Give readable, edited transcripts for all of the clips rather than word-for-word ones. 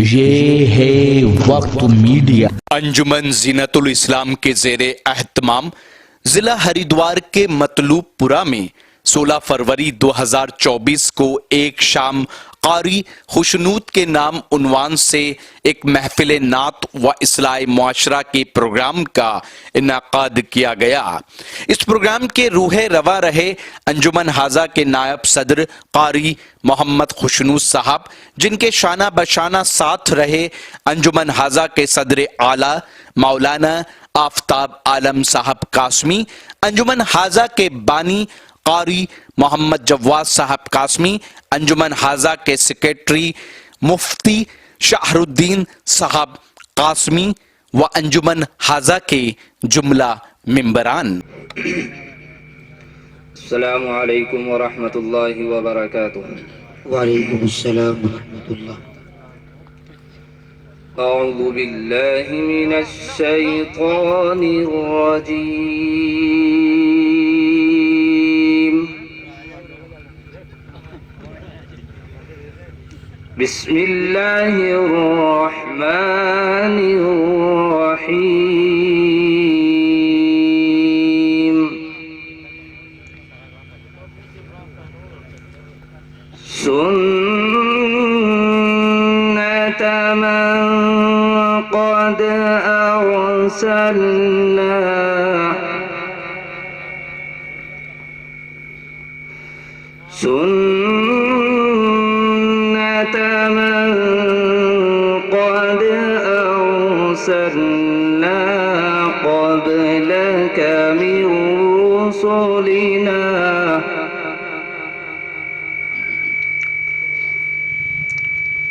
یہ ہے وقت میڈیا۔ انجمن زینت الاسلام کے زیر اہتمام ضلع ہریدوار کے مطلوب پورہ میں 16 فروری 2024 کو ایک شام قاری خوشنود کے نام عنوان سے ایک محفل نعت و اصلاح معاشرہ کے پروگرام کا انعقاد کیا گیا۔ اس پروگرام کے روح رواں رہے انجمن ہاضہ کے نائب صدر قاری محمد خوشنود صاحب، جن کے شانہ بشانہ ساتھ رہے انجمن ہاضہ کے صدر اعلیٰ مولانا آفتاب عالم صاحب قاسمی، انجمن ہاضہ کے بانی قاری محمد جواد صاحب قاسمی، انجمن ہاضہ کے سیکریٹری مفتی شاہر الدین صاحب قاسمی و انجمن ہاضہ کے جملہ ممبران۔ السلام علیکم ورحمۃ اللہ وبرکاتہ۔ وعلیکم السلام ورحمۃ اللہ۔ اعوذ باللہ من الشیطان الرجیم۔ بسم اللہ الرحمن الرحیم۔ سنت من قد ارسلنا سنت من قد ارسلنا قبلك من رسلنا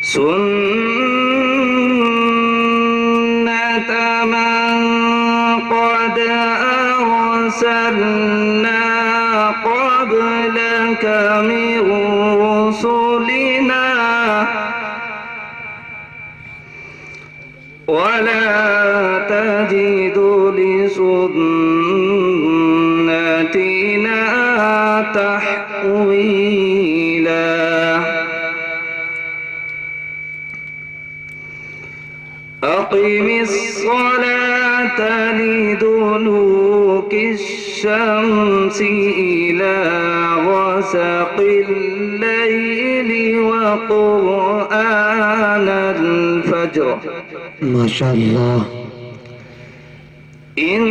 سنت من قد أرسلنا قبلك من رسلنا ولا تجد لسنتنا تحويلا۔ أقم الصلاة لدلوك الشمس إلى غسق الليل وقرآن الفجر ماشاء اللہ۔ إن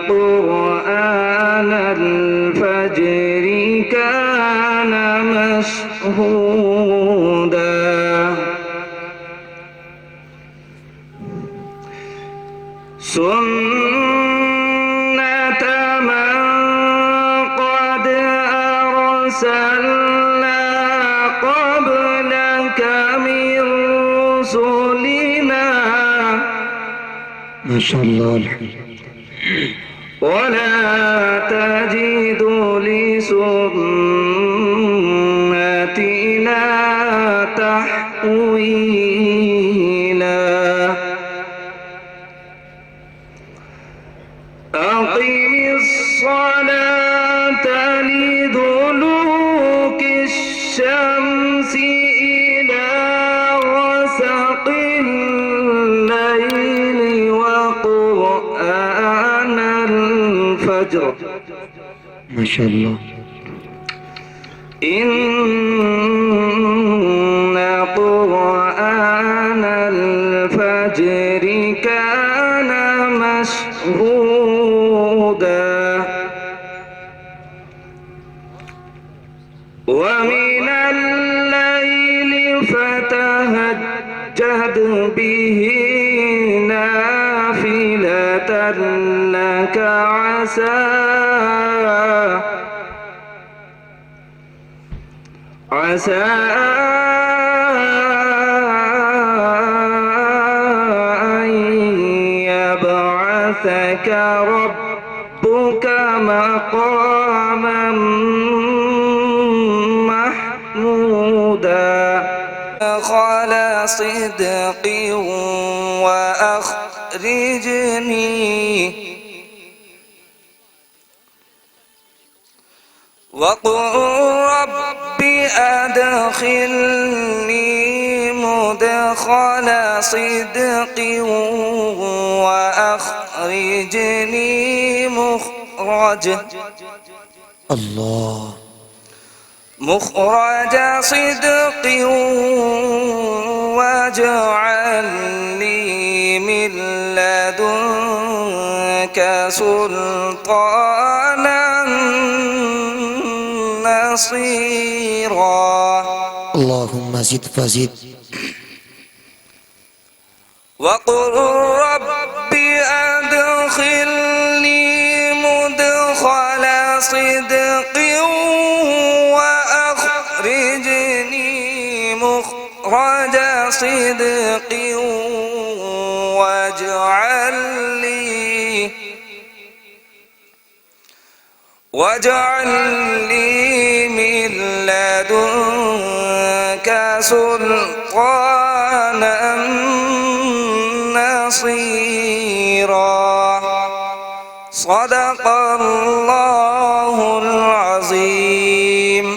قرآن الفجر كان مشهودا۔ سنت من قد أرسلنا قبلك من رسلنا ماشاء اللہ۔ ولا تجد لسنتنا تحويلا۔ أقم الصلاة لدلوك الشمس إلى غسق الليل وقرآن الفجر ماشاء اللہ۔ إن قرآن الفجر كان مشهودا۔ ومن الليل فتهجد به نافلة لك عسى أن يبعثك ربك مقاما محمودا على صدق وأخرجني وقل رب أدخلني مدخل صدق وأخرجني مخرج صدق واجعل لي من لدنك سلطانا نصيرا اللهم زد فزد وقل رب أدخلني مدخل صدق وأخرجني مخرج صدق واجعل لي من لدنك سلطانا نصيرا صدق الله العظيم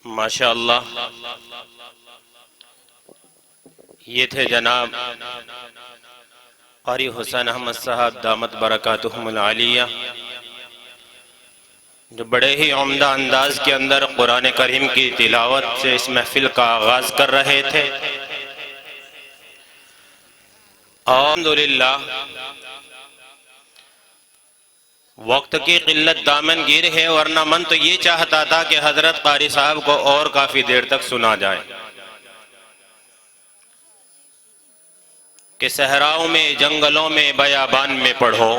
ماشاءاللہ. یہ تھے جناب قاری حسین احمد صاحب دامت برکاتہم العالیہ، جو بڑے ہی عمدہ انداز کے اندر قرآن کریم کی تلاوت سے اس محفل کا آغاز کر رہے تھے. الحمدللہ وقت کی قلت دامن گیر ہے، ورنہ من تو یہ چاہتا تھا کہ حضرت قاری صاحب کو اور کافی دیر تک سنا جائے، کہ صحراؤں میں جنگلوں میں بیابان میں پڑھو،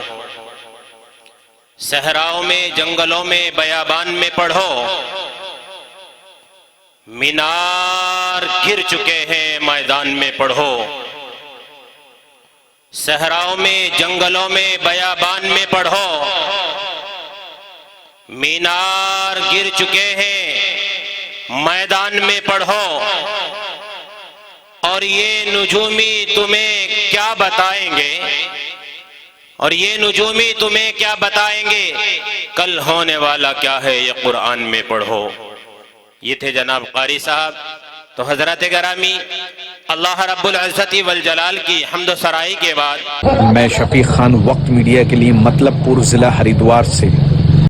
صحراؤں میں جنگلوں میں بیابان میں پڑھو، مینار گر چکے ہیں میدان میں پڑھو. صحراؤں میں جنگلوں میں بیابان میں پڑھو، مینار گر چکے ہیں میدان میں پڑھو. اور یہ نجومی تمہیں کیا بتائیں گے، اور یہ نجومی تمہیں کیا بتائیں گے، کل ہونے والا کیا ہے یہ قرآن میں پڑھو. یہ تھے جناب قاری صاحب. تو حضرات گرامی، اللہ رب العزت والجلال کی حمد و سرائی کے بعد میں شفیق خان، وقت میڈیا کے لیے مطلب پور ضلع ہریدوار سے